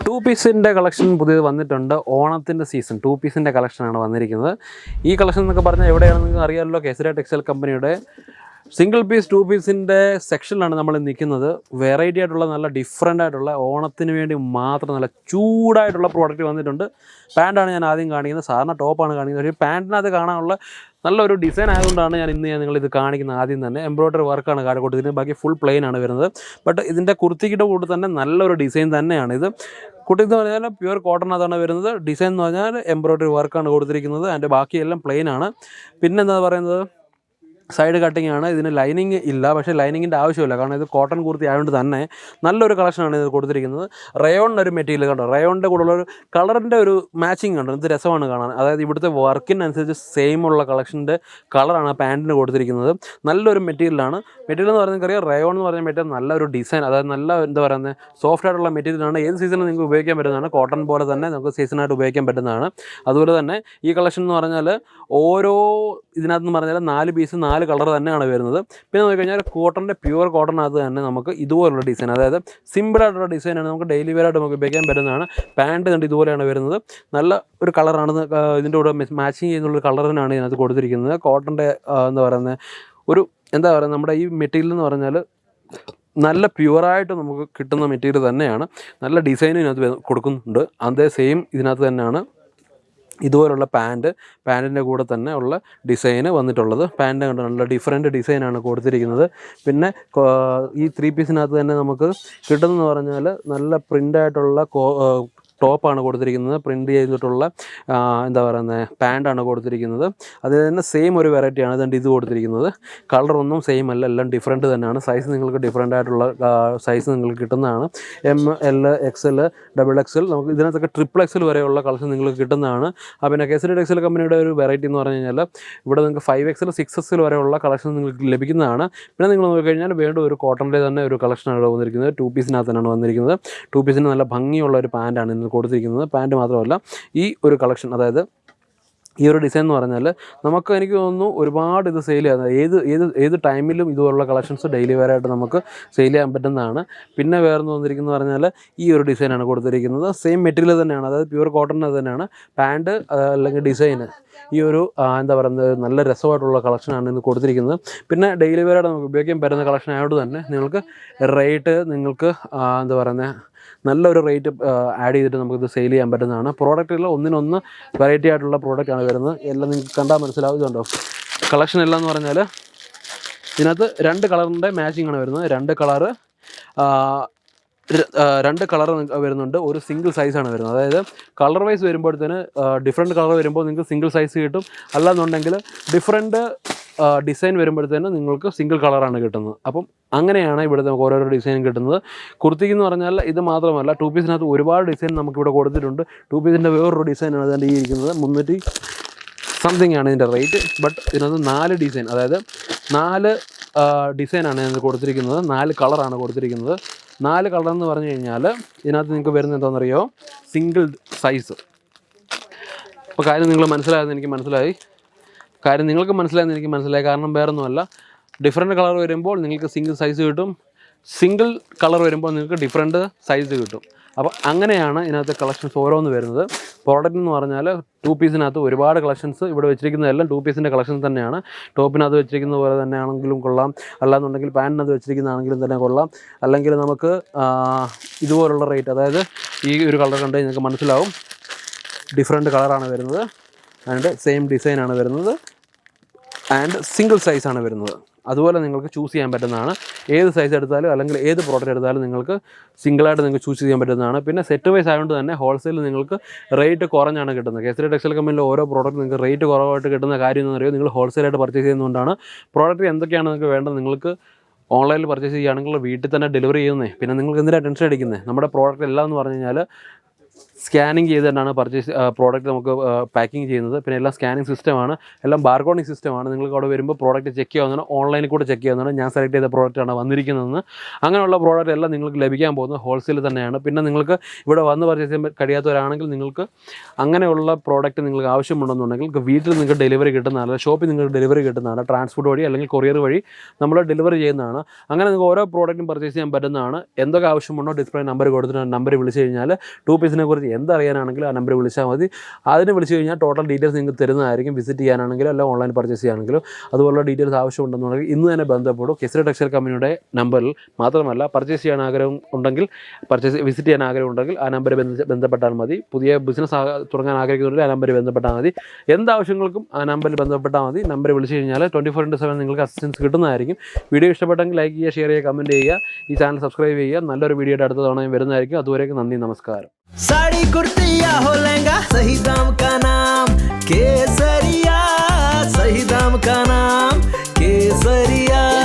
To പീസിൻ്റെ collection പുതിയത് വന്നിട്ടുണ്ട്. ഓണത്തിൻ്റെ സീസൺ ടു പീസിൻ്റെ കളക്ഷനാണ് വന്നിരിക്കുന്നത്. ഈ കളക്ഷൻ എന്നൊക്കെ പറഞ്ഞാൽ എവിടെയാണെന്ന് നിങ്ങൾക്ക് അറിയാമല്ലോ, കേസരി ടെക്സ്റ്റൈൽ കമ്പനിയുടെ സിംഗിൾ പീസ് ടു പീസിൻ്റെ സെക്ഷനിലാണ് നമ്മൾ നിൽക്കുന്നത്. വെറൈറ്റി ആയിട്ടുള്ള നല്ല ഡിഫറൻ്റ് ആയിട്ടുള്ള ഓണത്തിന് വേണ്ടി മാത്രം നല്ല ചൂടായിട്ടുള്ള പ്രോഡക്റ്റ് വന്നിട്ടുണ്ട്. പാൻറ്റാണ് ഞാൻ ആദ്യം കാണിക്കുന്നത്. സാധാരണ ടോപ്പാണ് കാണിക്കുന്നത്. പക്ഷേ പാൻറ്റിനകത്ത് കാണാനുള്ള നല്ലൊരു ഡിസൈൻ ആയതുകൊണ്ടാണ് ഞാൻ നിങ്ങളിത് കാണിക്കുന്നത്. ആദ്യം തന്നെ എംബ്രോയ്ഡറി വർക്കാണ് കൊടുത്തിരിക്കുന്നത്. ബാക്കി ഫുൾ പ്ലെയിൻ ആണ് വരുന്നത്. ബട്ട് ഇതിൻ്റെ കുർത്തിക്കിൻ്റെ കൂടെ തന്നെ നല്ലൊരു ഡിസൈൻ തന്നെയാണ് ഇത്. കുർത്തി എന്ന് പറഞ്ഞാൽ പ്യുവർ കോട്ടണിനകത്താണ് വരുന്നത്. ഡിസൈൻ എന്ന് പറഞ്ഞാൽ എംബ്രോയ്ഡറി വർക്കാണ് കൊടുത്തിരിക്കുന്നത്. അതിൻ്റെ ബാക്കിയെല്ലാം പ്ലെയിൻ ആണ്. പിന്നെ എന്താ പറയുന്നത്, സൈഡ് കട്ടിംഗ് ആണ്. ഇതിന് ലൈനിങ് ഇല്ല, പക്ഷേ ലൈനിങ്ങിൻ്റെ ആവശ്യമില്ല, കാരണം ഇത് കോട്ടൺ കുർത്തി ആയതുകൊണ്ട് തന്നെ നല്ലൊരു കളക്ഷനാണ് ഇത് കൊടുത്തിരിക്കുന്നത്. റയോണിൻ്റെ മെറ്റീരിയൽ കണ്ടോ, റയോണിൻ്റെ കൂടെയുള്ളൊരു കളറിൻ്റെ ഒരു മാച്ചിങ് കണ്ടോ, ഇത് രസമാണ് കാണാൻ. അതായത് ഇവിടുത്തെ വർക്കിനനുസരിച്ച് സെയിം ഉള്ള കളക്ഷൻ്റെ കളറാണ് പാൻറ്റിന് കൊടുത്തിരിക്കുന്നത്. നല്ലൊരു മെറ്റീരിയലാണ്. മെറ്റീരിയൽ എന്ന് പറയുന്നത് അറിയാം, റയോൺ എന്ന് പറഞ്ഞ മെറ്റീരിയൽ നല്ലൊരു ഡിസൈൻ, അതായത് നല്ല എന്താ പറയുന്നത് സോഫ്റ്റ് ആയിട്ടുള്ള മെറ്റീരിയലാണ്. ഏത് സീസണിൽ നിങ്ങൾക്ക് ഉപയോഗിക്കാൻ പറ്റുന്നതാണ്. കോട്ടൺ പോലെ തന്നെ നമുക്ക് സീസണായിട്ട് ഉപയോഗിക്കാൻ പറ്റുന്നതാണ്. അതുപോലെ തന്നെ ഈ കളക്ഷൻ എന്ന് പറഞ്ഞാൽ ഓരോ ഇതിനകത്ത് പറഞ്ഞാൽ 4 പീസ് 4 കളർ തന്നെയാണ് വരുന്നത്. പിന്നെ നോക്കിക്കഴിഞ്ഞാൽ കോട്ടൻ്റെ പ്യുവർ കോട്ടണിനകത്ത് തന്നെ നമുക്ക് ഇതുപോലുള്ള ഡിസൈൻ, അതായത് സിമ്പിളായിട്ടുള്ള ഡിസൈനാണ്, നമുക്ക് ഡെയിലി വെയറായിട്ട് നമുക്ക് ഉപയോഗിക്കാൻ പറ്റുന്നതാണ്. പാൻറ്റ് കണ്ട് ഇതുപോലെയാണ് വരുന്നത്. നല്ല ഒരു കളറാണ്. ഇതിൻ്റെ കൂടെ മാച്ചിങ് ചെയ്യുന്നുള്ള കളറിനാണ് ഇതിനകത്ത് കൊടുത്തിരിക്കുന്നത്. കോട്ടൻ്റെ എന്താ പറയുന്നത് ഒരു എന്താ പറയുക, നമ്മുടെ ഈ മെറ്റീരിയൽ എന്ന് പറഞ്ഞാൽ നല്ല പ്യുവറായിട്ട് നമുക്ക് കിട്ടുന്ന മെറ്റീരിയൽ തന്നെയാണ്. നല്ല ഡിസൈനും ഇതിനകത്ത് കൊടുക്കുന്നുണ്ട്. അതേ സെയിം ഇതിനകത്ത് തന്നെയാണ് ഇതുപോലുള്ള പാൻറ്റിൻ്റെ കൂടെ തന്നെ ഉള്ള ഡിസൈന് വന്നിട്ടുള്ളത്. പാൻറ്റ് കണ്ട് നല്ല ഡിഫറെൻറ്റ് ഡിസൈനാണ് കൊടുത്തിരിക്കുന്നത്. പിന്നെ ഈ 3 പീസിനകത്ത് തന്നെ നമുക്ക് കിട്ടുന്നതെന്ന് പറഞ്ഞാൽ നല്ല പ്രിൻ്റായിട്ടുള്ള ടോപ്പാണ് കൊടുത്തിരിക്കുന്നത്. പ്രിൻ്റ് ചെയ്തിട്ടുള്ള എന്താ പറയുന്നത് പാൻറ്റാണ് കൊടുത്തിരിക്കുന്നത്. അത് തന്നെ സെയിം ഒരു വെറൈറ്റിയാണ് അതുകൊണ്ട് ഇത് കൊടുത്തിരിക്കുന്നത്. കളറൊന്നും സെയിം അല്ല, എല്ലാം ഡിഫറെൻറ്റ് തന്നെയാണ്. സൈസ് നിങ്ങൾക്ക് ഡിഫറെൻ്റ് ആയിട്ടുള്ള സൈസ് നിങ്ങൾക്ക് കിട്ടുന്നതാണ്. ML XL XXL നമുക്ക് ഇതിനകത്തൊക്കെ XXL വരെയുള്ള കളക്ഷൻ നിങ്ങൾക്ക് കിട്ടുന്നതാണ്. പിന്നെ കേസരി ടെക്സ്റ്റൈൽ കമ്പനിയുടെ ഒരു വെറൈറ്റി എന്ന് പറഞ്ഞു കഴിഞ്ഞാൽ ഇവിടെ നിങ്ങൾക്ക് 5XL 6XL വരെയുള്ള കളക്ഷൻ നിങ്ങൾക്ക് ലഭിക്കുന്നതാണ്. പിന്നെ നിങ്ങൾ നോക്കിക്കഴിഞ്ഞാൽ വീണ്ടും ഒരു കോട്ടണിൻ്റെ തന്നെ ഒരു കളക്ഷനാണ് വന്നിരിക്കുന്നത്. 2 പീസിനകത്ത് തന്നെയാണ് വന്നിരിക്കുന്നത്. 2 പീസിന് നല്ല ഭംഗിയുള്ള ഒരു പാൻറ്റാണ് ഇന്ന് കൊടുത്തിരിക്കുന്നത്. പാൻറ്റ് മാത്രമല്ല, ഈ ഒരു കളക്ഷൻ, അതായത് ഈ ഒരു ഡിസൈൻ എന്ന് പറഞ്ഞാൽ എനിക്ക് തോന്നുന്നു ഒരുപാട് ഇത് സെയിൽ ചെയ്യാം. ഏത് ടൈമിലും ഇതുപോലുള്ള കളക്ഷൻസ് ഡെയിലി വെയറായിട്ട് നമുക്ക് സെയിൽ ചെയ്യാൻ പറ്റുന്നതാണ്. പിന്നെ വേറെന്ന് വന്നിരിക്കുന്നത് പറഞ്ഞാൽ ഈ ഒരു ഡിസൈനാണ് കൊടുത്തിരിക്കുന്നത്. സെയിം മെറ്റീരിയൽ തന്നെയാണ്, അതായത് പ്യുവർ കോട്ടൺ തന്നെയാണ് പാൻറ്റ് അല്ലെങ്കിൽ ഡിസൈന്. ഈ ഒരു എന്താ പറയുന്നത് നല്ല രസമായിട്ടുള്ള കളക്ഷനാണ് ഇന്ന് കൊടുത്തിരിക്കുന്നത്. പിന്നെ ഡെയിലി വെയറായിട്ട് നമുക്ക് ഉപയോഗിക്കാൻ പറ്റുന്ന കളക്ഷൻ ആയതുകൊണ്ട് തന്നെ നിങ്ങൾക്ക് റേറ്റ് എന്താ പറയുന്നത് നല്ലൊരു റേറ്റ് ആഡ് ചെയ്തിട്ട് നമുക്കിത് സെയിൽ ചെയ്യാൻ പറ്റുന്നതാണ്. പ്രോഡക്റ്റുകൾ ഒന്നിനൊന്ന് വെറൈറ്റി ആയിട്ടുള്ള പ്രോഡക്റ്റാണ് വരുന്നത്. എല്ലാം നിങ്ങൾക്ക് കണ്ടാൽ മനസ്സിലാവുന്നുണ്ടോ. കളക്ഷൻ എല്ലാം എന്ന് പറഞ്ഞാൽ ഇതിനകത്ത് 2 കളറിൻ്റെ മാച്ചിങ് ആണ് വരുന്നത്. 2 കളർ വരുന്നുണ്ട്. ഒരു സിംഗിൾ സൈസാണ് വരുന്നത്. അതായത് കളർ വൈസ് വരുമ്പോഴത്തേന് ഡിഫറെൻറ്റ് കളർ വരുമ്പോൾ നിങ്ങൾക്ക് സിംഗിൾ സൈസ് കിട്ടും. അല്ലാന്നുണ്ടെങ്കിൽ ഡിഫറെൻറ്റ് ഡിസൈൻ വരുമ്പോഴത്തേനും നിങ്ങൾക്ക് സിംഗിൾ കളറാണ് കിട്ടുന്നത്. അപ്പം അങ്ങനെയാണ് ഇവിടെ നമുക്ക് ഓരോരോ ഡിസൈൻ കിട്ടുന്നത്. കുർത്തിക്ക് എന്ന് പറഞ്ഞാൽ ഇത് മാത്രമല്ല, 2 പീസിനകത്ത് ഒരുപാട് ഡിസൈൻ നമുക്കിവിടെ കൊടുത്തിട്ടുണ്ട്. 2 പീസിൻ്റെ വേറൊരു ഡിസൈനാണ് ഇതിൻ്റെ ഈ ഇരിക്കുന്നത്. 300 സംതിങ് ആണ് ഇതിൻ്റെ റേറ്റ്. ബട്ട് ഇതിനകത്ത് 4 ഡിസൈൻ, അതായത് 4 ഡിസൈനാണ് ഇതിനകത്ത് കൊടുത്തിരിക്കുന്നത്. 4 കളറാണ് കൊടുത്തിരിക്കുന്നത്. 4 കളർ എന്ന് പറഞ്ഞു കഴിഞ്ഞാൽ ഇതിനകത്ത് നിങ്ങൾക്ക് വരുന്നത് എന്താണെന്നറിയോ, സിംഗിൾ സൈസ്. അപ്പോൾ കാര്യം നിങ്ങൾ മനസ്സിലായെന്ന് എനിക്ക് മനസ്സിലായി. നിങ്ങൾക്ക് മനസ്സിലായി. കാരണം വേറൊന്നുമല്ല, ഡിഫറെൻറ്റ് കളർ വരുമ്പോൾ നിങ്ങൾക്ക് സിംഗിൾ സൈസ് കിട്ടും. സിംഗിൾ കളർ വരുമ്പോൾ നിങ്ങൾക്ക് ഡിഫറെൻറ്റ് സൈസ് കിട്ടും. അപ്പോൾ അങ്ങനെയാണ് ഇതിനകത്ത് കളക്ഷൻസ് ഓരോന്ന് വരുന്നത്. പ്രോഡക്റ്റ് എന്ന് പറഞ്ഞാൽ 2 പീസിനകത്ത് ഒരുപാട് കളക്ഷൻസ് ഇവിടെ വെച്ചിരിക്കുന്നതെല്ലാം 2 പീസിൻ്റെ കളക്ഷൻസ് തന്നെയാണ്. ടോപ്പിനകത്ത് വെച്ചിരിക്കുന്ന പോലെ തന്നെ ആണെങ്കിലും കൊള്ളാം, അല്ലാന്നുണ്ടെങ്കിൽ പാൻറ്റിനകത്ത് വെച്ചിരിക്കുന്നതാണെങ്കിലും തന്നെ കൊള്ളാം. അല്ലെങ്കിൽ നമുക്ക് ഇതുപോലുള്ള റേറ്റ്, അതായത് ഈ ഒരു കളർ കണ്ട് നിങ്ങൾക്ക് മനസ്സിലാവും ഡിഫറെൻറ്റ് കളറാണ് വരുന്നത്. ആൻഡ് സെയിം ഡിസൈനാണ് വരുന്നത്. ആൻഡ് സിംഗിൾ സൈസാണ് വരുന്നത്. അതുപോലെ നിങ്ങൾക്ക് ചൂസ് ചെയ്യാൻ പറ്റുന്നതാണ്. ഏത് സൈസ് എടുത്താലും അല്ലെങ്കിൽ ഏത് പ്രോഡക്റ്റ് എടുത്താലും നിങ്ങൾക്ക് സിംഗിളായിട്ട് നിങ്ങൾക്ക് ചൂസ് ചെയ്യാൻ പറ്റുന്നതാണ്. പിന്നെ സെറ്റ് വൈസ് ആയതുകൊണ്ട് തന്നെ ഹോൾസെയിൽ നിങ്ങൾക്ക് റേറ്റ് കുറഞ്ഞാണ് കിട്ടുന്നത്. കേസരി ടെക്സ്റ്റൈൽ കമ്പനിയിലെ ഓരോ പ്രോഡക്റ്റ് നിങ്ങൾക്ക് റേറ്റ് കുറവായിട്ട് കിട്ടുന്ന കാര്യം എന്ന് പറയുന്നത് നിങ്ങൾ ഹോൾസെയിലായിട്ട് പർച്ചേസ് ചെയ്യുന്നതുകൊണ്ടാണ്. പ്രോഡക്റ്റ് എന്തൊക്കെയാണ് നിങ്ങൾക്ക് വേണ്ടത്, നിങ്ങൾക്ക് ഓൺലൈനിൽ പർച്ചേസ് ചെയ്യുകയാണെങ്കിൽ വീട്ടിൽ തന്നെ ഡെലിവറി ചെയ്യുന്നേ. പിന്നെ നിങ്ങൾക്ക് എന്തിനാണ് ടെൻഷൻ അടിക്കുന്നത്. നമ്മുടെ പ്രോഡക്റ്റ് എല്ലാം എന്ന് പറഞ്ഞു കഴിഞ്ഞാൽ സ്കാനിങ് ചെയ്തിട്ടാണ് പ്രോഡക്റ്റ് നമുക്ക് പാക്കിംഗ് ചെയ്യുന്നത്. പിന്നെ എല്ലാം സ്കാനിങ് സിസ്റ്റമാണ്, എല്ലാം ബാർകോഡിങ് സിസ്റ്റമാണ്. നിങ്ങൾക്ക് അവിടെ വരുമ്പോൾ പ്രോഡക്റ്റ് ചെക്ക് ചെയ്യാവുന്നതാണ്, ഓൺലൈനിൽ കൂടെ ചെക്ക് ചെയ്യാവുന്നതാണ്. ഞാൻ സെലക്ട് ചെയ്ത പ്രോഡക്റ്റാണ് വന്നിരിക്കുന്നതെന്ന്. അങ്ങനെയുള്ള പ്രോഡക്റ്റ് എല്ലാം നിങ്ങൾക്ക് ലഭിക്കാൻ പോകുന്നത് ഹോൾസെയിൽ തന്നെയാണ്. പിന്നെ നിങ്ങൾക്ക് ഇവിടെ വന്ന് പർച്ചേസ് ചെയ്യാൻ കഴിയാത്തവരാണെങ്കിൽ നിങ്ങൾക്ക് അങ്ങനെയുള്ള പ്രോഡക്റ്റ് നിങ്ങൾക്ക് ആവശ്യമുണ്ടെന്നുണ്ടെങ്കിൽ വീട്ടിൽ നിങ്ങൾക്ക് ഡെലിവറി കിട്ടുന്നതാണ്, ഷോപ്പിൽ നിങ്ങൾക്ക് ഡെലിവറി കിട്ടുന്നതാണ്, ട്രാൻസ്പോർട്ട് വഴി അല്ലെങ്കിൽ കൊറിയർ വഴി നമ്മൾ ഡെലിവറി ചെയ്യുന്നതാണ്. അങ്ങനെ നിങ്ങൾക്ക് ഓരോ പ്രോഡക്റ്റും പർച്ചേസ് ചെയ്യാൻ പറ്റുന്നതാണ്. എന്തൊക്കെ ആവശ്യമുണ്ടോ ഡിസ്പ്ലേ നമ്പർ കൊടുത്തിട്ട് നമ്പർ വിളിച്ച് കഴിഞ്ഞാൽ 2 പീസിനെ കുറിച്ച് എന്തറിയാനാണെങ്കിലും ആ നമ്പർ വിളിച്ചാൽ മതി. അതിന് വിളിച്ച് കഴിഞ്ഞാൽ ടോട്ടൽ ഡീറ്റെയിൽസ് നിങ്ങൾക്ക് തരുന്നതായിരിക്കും. വിസിറ്റ് ചെയ്യാനാണെങ്കിലും അല്ല ഓൺലൈൻ പർച്ചേസ് ചെയ്യാനാണെങ്കിലും അതുപോലുള്ള ഡീറ്റെയിൽസ് ആവശ്യമുണ്ടെന്നുണ്ടെങ്കിൽ ഇന്ന് തന്നെ ബന്ധപ്പെടും. കെസില ടെക്സ്റ്റൈൽ കമ്പനിയുടെ നമ്പറിൽ. മാത്രമല്ല പർച്ചേസ് ചെയ്യാൻ ആഗ്രഹം ഉണ്ടെങ്കിൽ, വിസിറ്റ് ചെയ്യാൻ ആഗ്രഹം ഉണ്ടെങ്കിൽ ആ നമ്പർ ബന്ധപ്പെട്ടാൽ മതി. പുതിയ ബിസിനസ് തുടങ്ങാൻ ആഗ്രഹിക്കുന്നുണ്ടെങ്കിൽ ആ നമ്പർ ബന്ധപ്പെട്ടാൽ മതി. എന്താവശ്യങ്ങൾക്കും ആ നമ്പറിൽ ബന്ധപ്പെട്ടാൽ മതി. നമ്പർ വിളിച്ച് കഴിഞ്ഞാൽ 24/7 നിങ്ങൾക്ക് അസിസ്റ്റൻസ് കിട്ടുന്നതായിരിക്കും. വീഡിയോ ഇഷ്ടപ്പെട്ടെങ്കിൽ ലൈക്ക് ചെയ്യുക, ഷെയർ ചെയ്യുക, കമൻറ്റ് ചെയ്യുക. ഈ ചാനൽ സബ്സ്ക്രൈബ് ചെയ്യുക. നല്ലൊരു വീഡിയോയുടെ അടുത്ത തവണ വരുന്നതായിരിക്കും. അതുവരേക്കും നന്ദി, നമസ്കാരം. साड़ी कुर्ती या हो लहंगा, सही दाम का नाम केसरिया, सही दाम का नाम केसरिया.